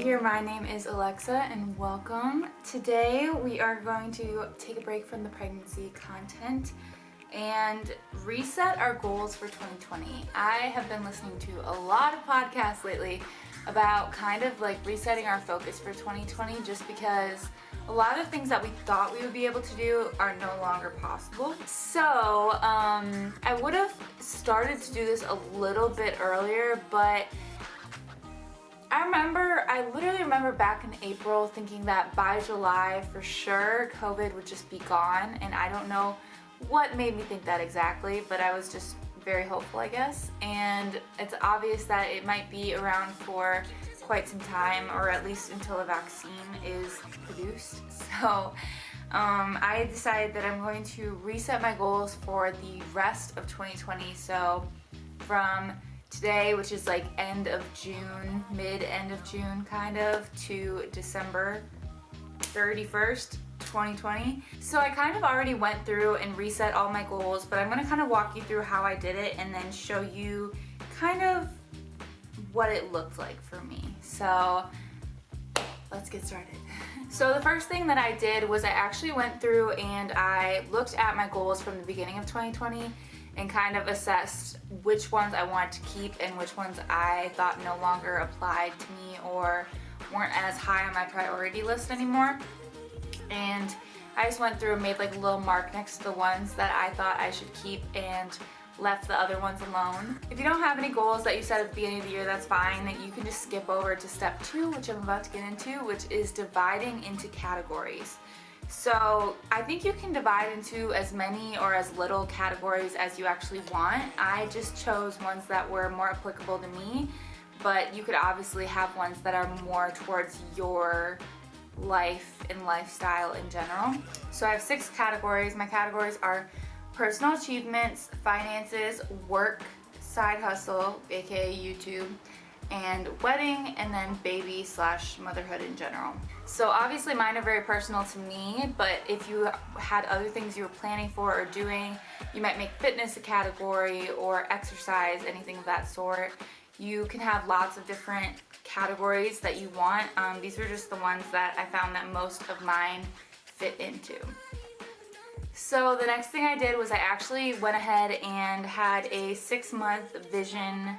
here, my name is Alexa and welcome. Today we are going to take a break from the pregnancy content and reset our goals for 2020. I have been listening to a lot of podcasts lately about kind of like resetting our focus for 2020 just because a lot of things that we thought we would be able to do are no longer possible. So I would have started to do this a little bit earlier, but I literally remember back in April thinking that by July for sure COVID would just be gone, and I don't know what made me think that exactly, but I was just very hopeful, I guess. And it's obvious that it might be around for quite some time, or at least until a vaccine is produced. So I decided that I'm going to reset my goals for the rest of 2020. So from today, which is like end of June, mid-end of June kind of, to December 31st, 2020. So I kind of already went through and reset all my goals, but I'm going to kind of walk you through how I did it and then show you kind of what it looked like for me. So let's get started. So the first thing that I did was I actually went through and I looked at my goals from the beginning of 2020 and kind of assessed which ones I wanted to keep and which ones I thought no longer applied to me or weren't as high on my priority list anymore. And I just went through and made like a little mark next to the ones that I thought I should keep and left the other ones alone. If you don't have any goals that you set at the beginning of the year, that's fine. You can just skip over to step 2, which I'm about to get into, which is dividing into categories. So I think you can divide into as many or as little categories as you actually want. I just chose ones that were more applicable to me, but you could obviously have ones that are more towards your life and lifestyle in general. So I have 6 categories. My categories are personal achievements, finances, work, side hustle, aka YouTube, and wedding, and then baby/motherhood in general. So obviously mine are very personal to me, but if you had other things you were planning for or doing, you might make fitness a category or exercise, anything of that sort. You can have lots of different categories that you want. These were just the ones that I found that most of mine fit into. So the next thing I did was I actually went ahead and had a 6-month vision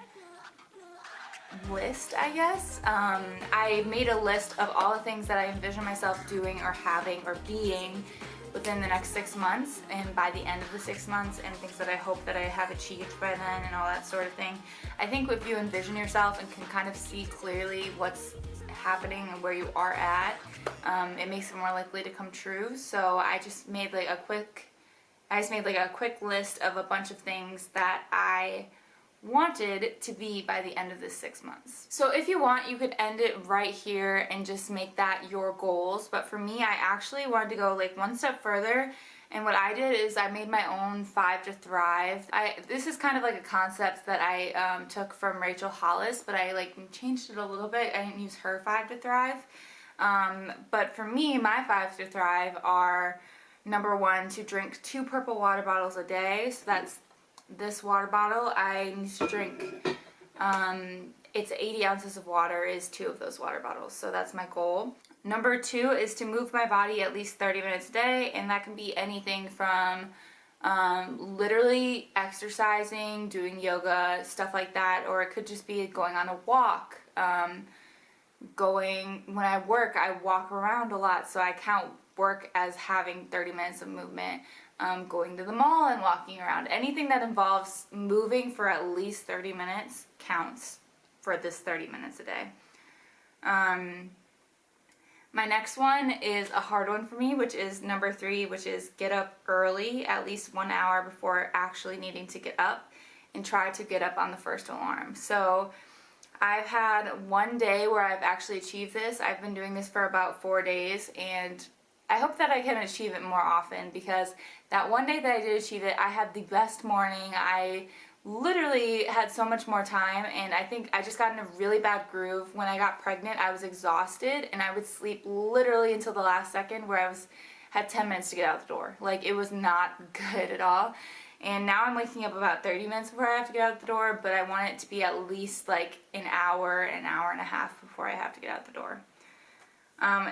list, I guess. I made a list of all the things that I envision myself doing or having or being within the next 6 months and by the end of the 6 months, and things that I hope that I have achieved by then and all that sort of thing. I think if you envision yourself and can kind of see clearly what's happening and where you are at, it makes it more likely to come true. So I just made like a quick list of a bunch of things that I wanted to be by the end of this 6 months. So if you want, you could end it right here and just make that your goals. But for me, I actually wanted to go like one step further. And what I did is I made my own 5 to Thrive. This is kind of like a concept that I took from Rachel Hollis, but I like changed it a little bit. I didn't use her 5 to Thrive. But for me, my 5 to Thrive are: number 1, to drink 2 purple water bottles a day. So that's this water bottle. I need to drink, it's 80 ounces of water is 2 of those water bottles. So that's my goal. Number 2 is to move my body at least 30 minutes a day, and that can be anything from literally exercising, doing yoga, stuff like that, or it could just be going on a walk. When I work, I walk around a lot, so I count work as having 30 minutes of movement. Going to the mall and walking around. Anything that involves moving for at least 30 minutes counts for this 30 minutes a day. My next one is a hard one for me, which is number 3, which is get up early, at least 1 hour before actually needing to get up, and try to get up on the first alarm. So I've had one day where I've actually achieved this. I've been doing this for about 4 days, and I hope that I can achieve it more often, because that one day that I did achieve it, I had the best morning. I literally had so much more time, and I think I just got in a really bad groove. When I got pregnant, I was exhausted, and I would sleep literally until the last second, where had 10 minutes to get out the door. Like, it was not good at all. And now I'm waking up about 30 minutes before I have to get out the door, but I want it to be at least like an hour and a half before I have to get out the door.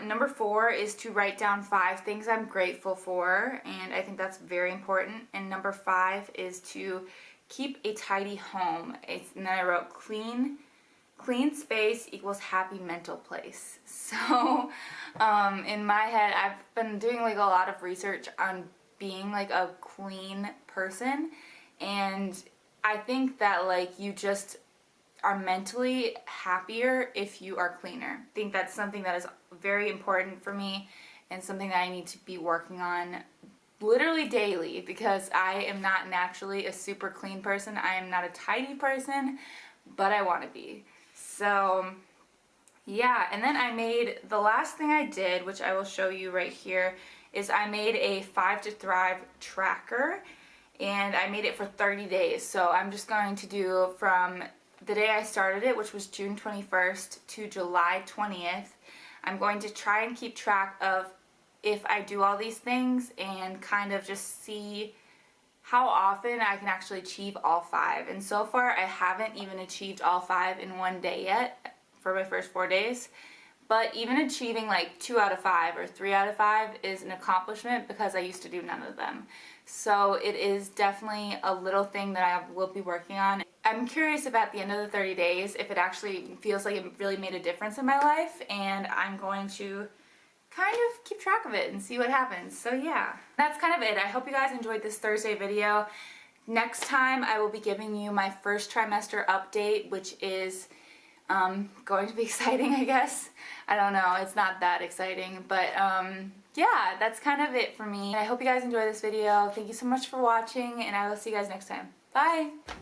Number 4 is to write down 5 things I'm grateful for, and I think that's very important. And number 5 is to keep a tidy home. And then I wrote clean space equals happy mental place. So in my head, I've been doing like a lot of research on being like a clean person, and I think that like you just are mentally happier if you are cleaner. I think that's something that is very important for me and something that I need to be working on literally daily, because I am not naturally a super clean person. I am not a tidy person, but I want to be. So yeah, and then I made, the last thing I did, which I will show you right here, is I made a 5 to Thrive tracker, and I made it for 30 days. So I'm just going to do from the day I started it, which was June 21st, to July 20th. I'm going to try and keep track of if I do all these things and kind of just see how often I can actually achieve all 5. And so far I haven't even achieved all 5 in one day yet for my first 4 days. But even achieving like 2 out of 5 or 3 out of 5 is an accomplishment, because I used to do none of them. So it is definitely a little thing that I will be working on. I'm curious if at the end of the 30 days, if it actually feels like it really made a difference in my life, and I'm going to kind of keep track of it and see what happens. So yeah, that's kind of it. I hope you guys enjoyed this Thursday video. Next time I will be giving you my first trimester update, which is going to be exciting, I guess. I don't know, it's not that exciting, but yeah, that's kind of it for me. I hope you guys enjoyed this video. Thank you so much for watching, and I will see you guys next time. Bye!